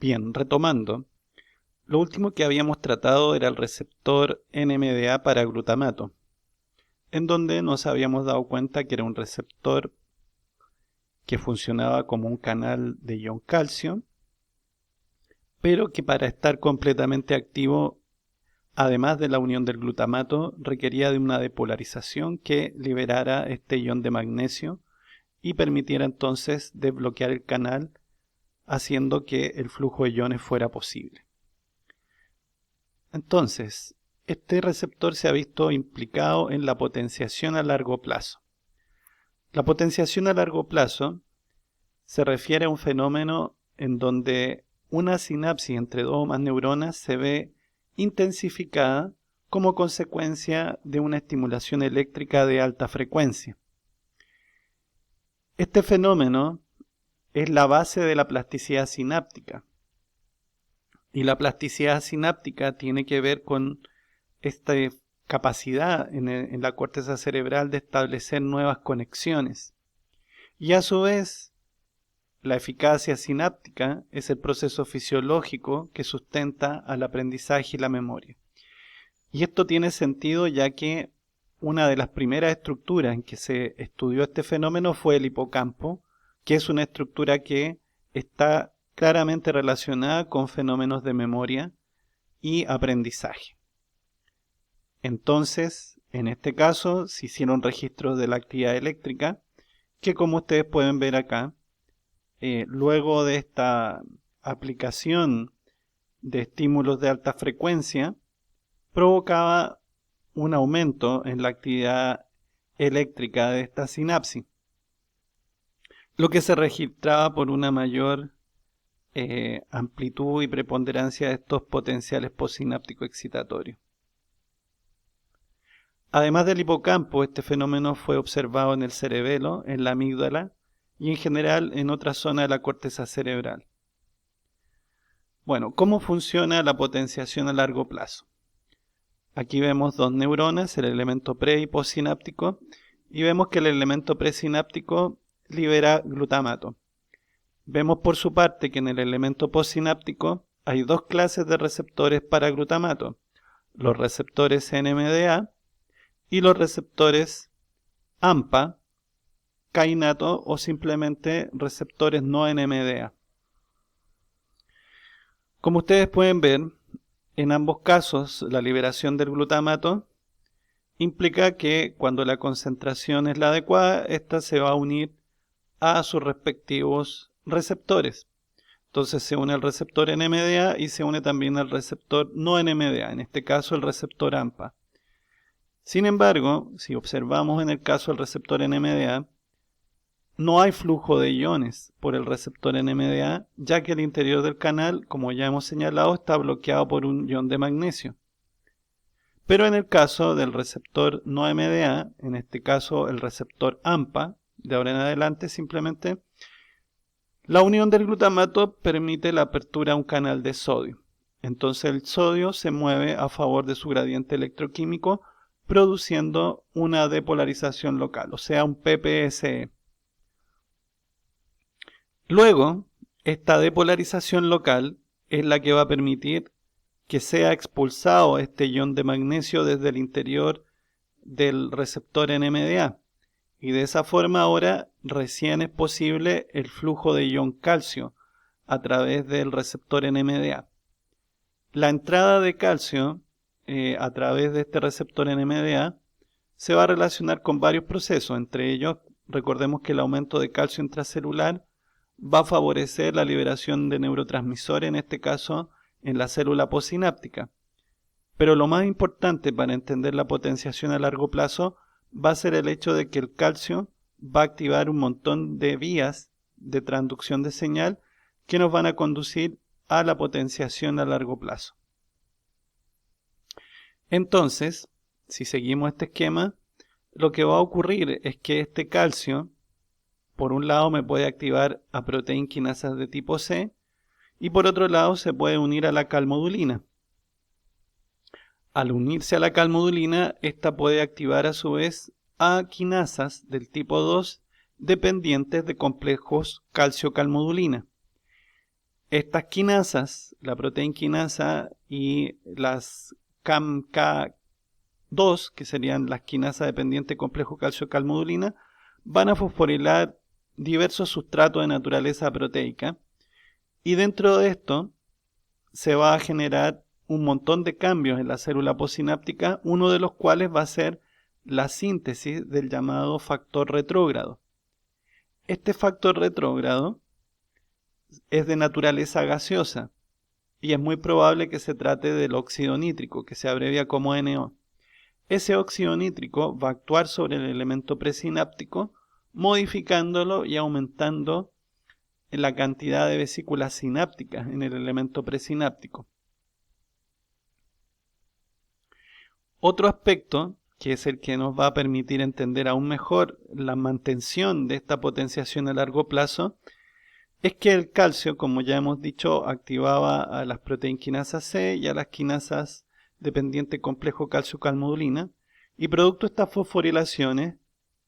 Bien, retomando, lo último que habíamos tratado era el receptor NMDA para glutamato, en donde nos habíamos dado cuenta que era un receptor que funcionaba como un canal de ion calcio, pero que para estar completamente activo, además de la unión del glutamato, requería de una depolarización que liberara este ion de magnesio y permitiera entonces desbloquear el canal, haciendo que el flujo de iones fuera posible. Entonces, este receptor se ha visto implicado en la potenciación a largo plazo. La potenciación a largo plazo se refiere a un fenómeno en donde una sinapsis entre dos o más neuronas se ve intensificada como consecuencia de una estimulación eléctrica de alta frecuencia. Este fenómeno es la base de la plasticidad sináptica. Y la plasticidad sináptica tiene que ver con esta capacidad en la corteza cerebral de establecer nuevas conexiones. Y a su vez, la eficacia sináptica es el proceso fisiológico que sustenta al aprendizaje y la memoria. Y esto tiene sentido ya que una de las primeras estructuras en que se estudió este fenómeno fue el hipocampo, que es una estructura que está claramente relacionada con fenómenos de memoria y aprendizaje. Entonces, en este caso, se hicieron registros de la actividad eléctrica, que como ustedes pueden ver acá, luego de esta aplicación de estímulos de alta frecuencia, provocaba un aumento en la actividad eléctrica de esta sinapsis, lo que se registraba por una mayor amplitud y preponderancia de estos potenciales postsinápticos excitatorios. Además del hipocampo, este fenómeno fue observado en el cerebelo, en la amígdala y en general en otras zonas de la corteza cerebral. Bueno, ¿cómo funciona la potenciación a largo plazo? Aquí vemos dos neuronas, el elemento pre y postsináptico, y vemos que el elemento presináptico libera glutamato. Vemos por su parte que en el elemento postsináptico hay dos clases de receptores para glutamato, los receptores NMDA y los receptores AMPA, kainato o simplemente receptores no NMDA. Como ustedes pueden ver, en ambos casos la liberación del glutamato implica que cuando la concentración es la adecuada, ésta se va a unir a sus respectivos receptores. Entonces se une al receptor NMDA y se une también al receptor no NMDA, en este caso el receptor AMPA. Sin embargo, si observamos en el caso del receptor NMDA, no hay flujo de iones por el receptor NMDA, ya que el interior del canal, como ya hemos señalado, está bloqueado por un ion de magnesio. Pero en el caso del receptor no NMDA, en este caso el receptor AMPA, de ahora en adelante simplemente, la unión del glutamato permite la apertura a un canal de sodio. Entonces el sodio se mueve a favor de su gradiente electroquímico, produciendo una depolarización local, o sea, un PPSE. Luego, esta depolarización local es la que va a permitir que sea expulsado este ion de magnesio desde el interior del receptor NMDA. Y de esa forma ahora recién es posible el flujo de ion calcio a través del receptor NMDA. La entrada de calcio a través de este receptor NMDA se va a relacionar con varios procesos. Entre ellos, recordemos que el aumento de calcio intracelular va a favorecer la liberación de neurotransmisores, en este caso en la célula postsináptica. Pero lo más importante para entender la potenciación a largo plazo va a ser el hecho de que el calcio va a activar un montón de vías de transducción de señal que nos van a conducir a la potenciación a largo plazo. Entonces, si seguimos este esquema, lo que va a ocurrir es que este calcio, por un lado, me puede activar a proteínquinasas de tipo C y por otro lado se puede unir a la calmodulina. Al unirse a la calmodulina, esta puede activar a su vez a quinasas del tipo 2 dependientes de complejos calcio-calmodulina. Estas quinasas, la proteína quinasa y las CAMK2, que serían las quinasas dependientes complejo calcio-calmodulina, van a fosforilar diversos sustratos de naturaleza proteica, y dentro de esto se va a generar un montón de cambios en la célula postsináptica, uno de los cuales va a ser la síntesis del llamado factor retrógrado. Este factor retrógrado es de naturaleza gaseosa y es muy probable que se trate del óxido nítrico, que se abrevia como NO. Ese óxido nítrico va a actuar sobre el elemento presináptico, modificándolo y aumentando la cantidad de vesículas sinápticas en el elemento presináptico. Otro aspecto, que es el que nos va a permitir entender aún mejor la mantención de esta potenciación a largo plazo, es que el calcio, como ya hemos dicho, activaba a las proteínas quinasa C y a las quinasas dependiente complejo calcio-calmodulina, y producto de estas fosforilaciones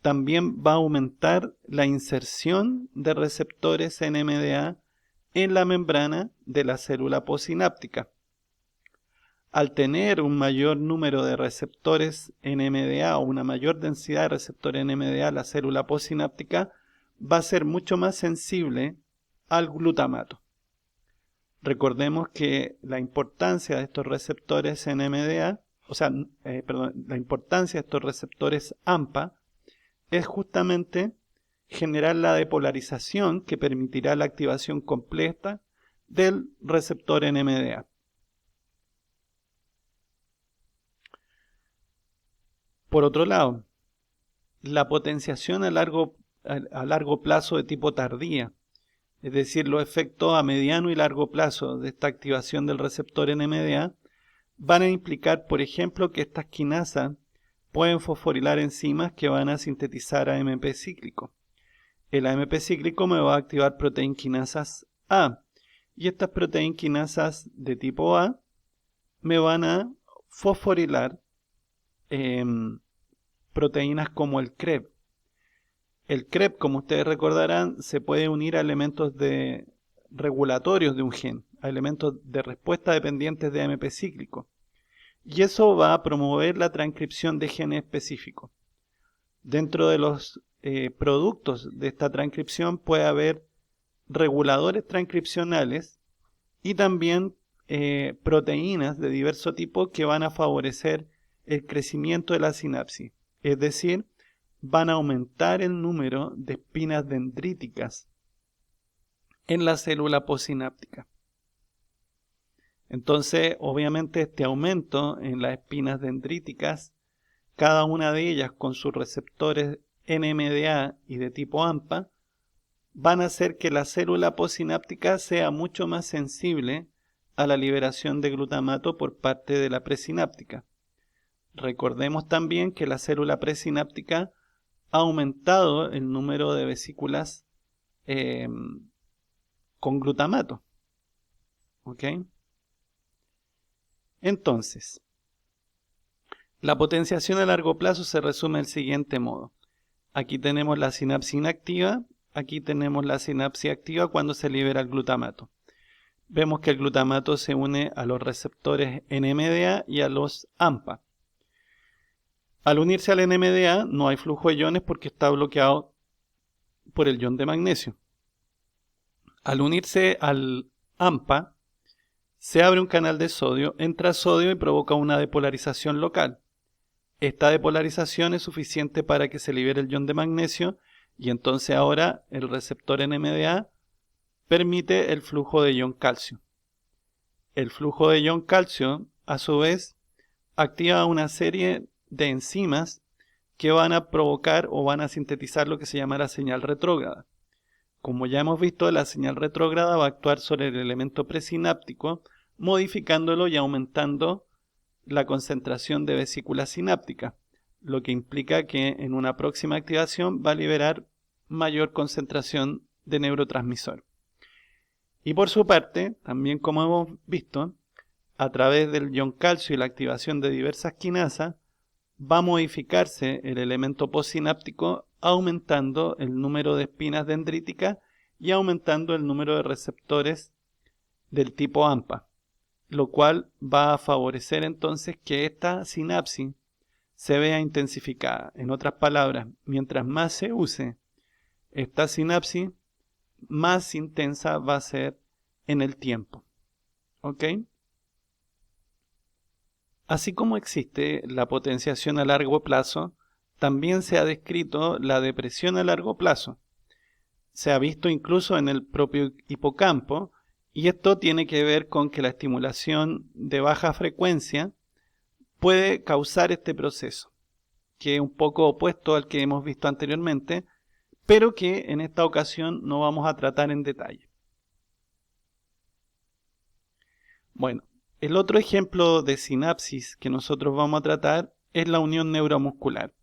también va a aumentar la inserción de receptores NMDA en la membrana de la célula postsináptica. Al tener un mayor número de receptores NMDA o una mayor densidad de receptores NMDA, la célula postsináptica va a ser mucho más sensible al glutamato. Recordemos que la importancia de estos receptores NMDA, la importancia de estos receptores AMPA es justamente generar la depolarización que permitirá la activación completa del receptor NMDA. Por otro lado, la potenciación a largo plazo de tipo tardía, es decir, los efectos a mediano y largo plazo de esta activación del receptor NMDA, van a implicar, por ejemplo, que estas quinasas pueden fosforilar enzimas que van a sintetizar AMP cíclico. El AMP cíclico me va a activar proteínas quinasas A, y estas proteínas quinasas de tipo A me van a fosforilar proteínas como el CREB. El CREB, como ustedes recordarán, se puede unir a elementos regulatorios de un gen, a elementos de respuesta dependientes de AMP cíclico. Y eso va a promover la transcripción de genes específicos. Dentro de los productos de esta transcripción puede haber reguladores transcripcionales y también proteínas de diverso tipo que van a favorecer el crecimiento de la sinapsis. Es decir, van a aumentar el número de espinas dendríticas en la célula postsináptica. Entonces, obviamente, este aumento en las espinas dendríticas, cada una de ellas con sus receptores NMDA y de tipo AMPA, van a hacer que la célula postsináptica sea mucho más sensible a la liberación de glutamato por parte de la presináptica. Recordemos también que la célula presináptica ha aumentado el número de vesículas con glutamato. ¿Ok? Entonces, la potenciación a largo plazo se resume del siguiente modo. Aquí tenemos la sinapsis inactiva, aquí tenemos la sinapsis activa cuando se libera el glutamato. Vemos que el glutamato se une a los receptores NMDA y a los AMPA. Al unirse al NMDA no hay flujo de iones porque está bloqueado por el ion de magnesio. Al unirse al AMPA, se abre un canal de sodio, entra sodio y provoca una depolarización local. Esta depolarización es suficiente para que se libere el ion de magnesio y entonces ahora el receptor NMDA permite el flujo de ion calcio. El flujo de ion calcio, a su vez, activa una serie de enzimas que van a provocar o van a sintetizar lo que se llama la señal retrógrada. Como ya hemos visto, la señal retrógrada va a actuar sobre el elemento presináptico, modificándolo y aumentando la concentración de vesículas sinápticas, lo que implica que en una próxima activación va a liberar mayor concentración de neurotransmisor. Y por su parte, también como hemos visto, a través del ion calcio y la activación de diversas quinasas, va a modificarse el elemento postsináptico aumentando el número de espinas dendríticas y aumentando el número de receptores del tipo AMPA, lo cual va a favorecer entonces que esta sinapsis se vea intensificada. En otras palabras, mientras más se use esta sinapsis, más intensa va a ser en el tiempo. ¿Ok? Así como existe la potenciación a largo plazo, también se ha descrito la depresión a largo plazo. Se ha visto incluso en el propio hipocampo, y esto tiene que ver con que la estimulación de baja frecuencia puede causar este proceso, que es un poco opuesto al que hemos visto anteriormente, pero que en esta ocasión no vamos a tratar en detalle. Bueno, el otro ejemplo de sinapsis que nosotros vamos a tratar es la unión neuromuscular.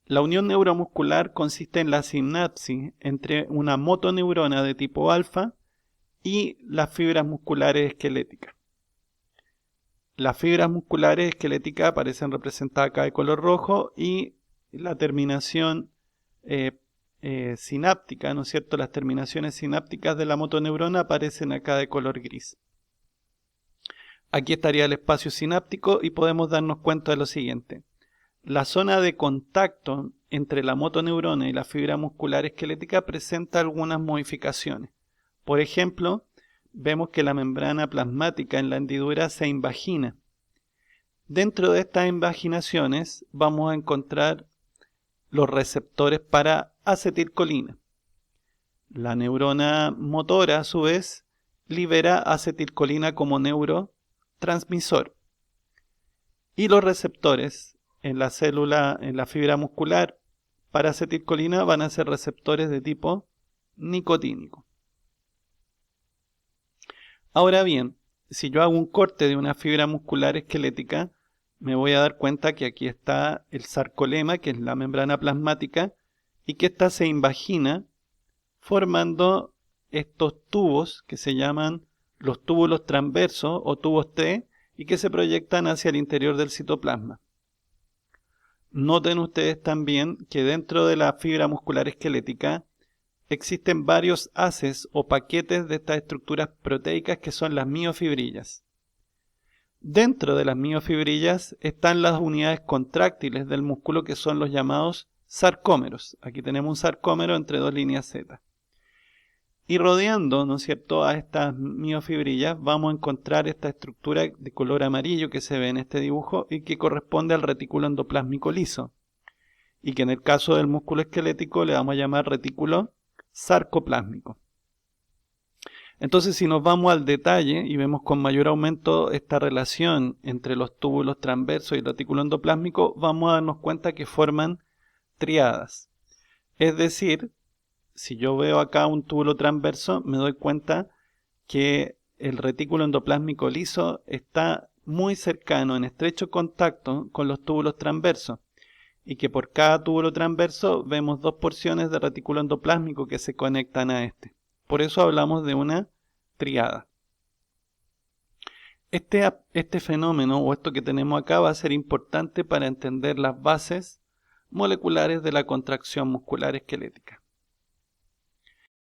La unión neuromuscular consiste en la sinapsis entre una motoneurona de tipo alfa y las fibras musculares esqueléticas. Las fibras musculares esqueléticas aparecen representadas acá de color rojo y la terminación sináptica, ¿no es cierto? Las terminaciones sinápticas de la motoneurona aparecen acá de color gris. Aquí estaría el espacio sináptico y podemos darnos cuenta de lo siguiente. La zona de contacto entre la motoneurona y la fibra muscular esquelética presenta algunas modificaciones. Por ejemplo, vemos que la membrana plasmática en la hendidura se invagina. Dentro de estas invaginaciones vamos a encontrar los receptores para acetilcolina. La neurona motora, a su vez, libera acetilcolina como neurotransmisor. Y los receptores en la célula, en la fibra muscular, para acetilcolina van a ser receptores de tipo nicotínico. Ahora bien, si yo hago un corte de una fibra muscular esquelética, me voy a dar cuenta que aquí está el sarcolema, que es la membrana plasmática, y que ésta se invagina formando estos tubos que se llaman los túbulos transversos o tubos T y que se proyectan hacia el interior del citoplasma. Noten ustedes también que dentro de la fibra muscular esquelética existen varios haces o paquetes de estas estructuras proteicas que son las miofibrillas. Dentro de las miofibrillas están las unidades contráctiles del músculo que son los llamados sarcómeros. Aquí tenemos un sarcómero entre dos líneas Z. Y rodeando, ¿no es cierto?, a estas miofibrillas vamos a encontrar esta estructura de color amarillo que se ve en este dibujo y que corresponde al retículo endoplásmico liso. Y que en el caso del músculo esquelético le vamos a llamar retículo sarcoplásmico. Entonces, si nos vamos al detalle y vemos con mayor aumento esta relación entre los túbulos transversos y el retículo endoplásmico, vamos a darnos cuenta que forman triadas. Es decir, si yo veo acá un túbulo transverso, me doy cuenta que el retículo endoplásmico liso está muy cercano, en estrecho contacto con los túbulos transversos, y que por cada túbulo transverso vemos dos porciones de retículo endoplásmico que se conectan a este. Por eso hablamos de una triada. Este fenómeno o esto que tenemos acá va a ser importante para entender las bases moleculares de la contracción muscular esquelética.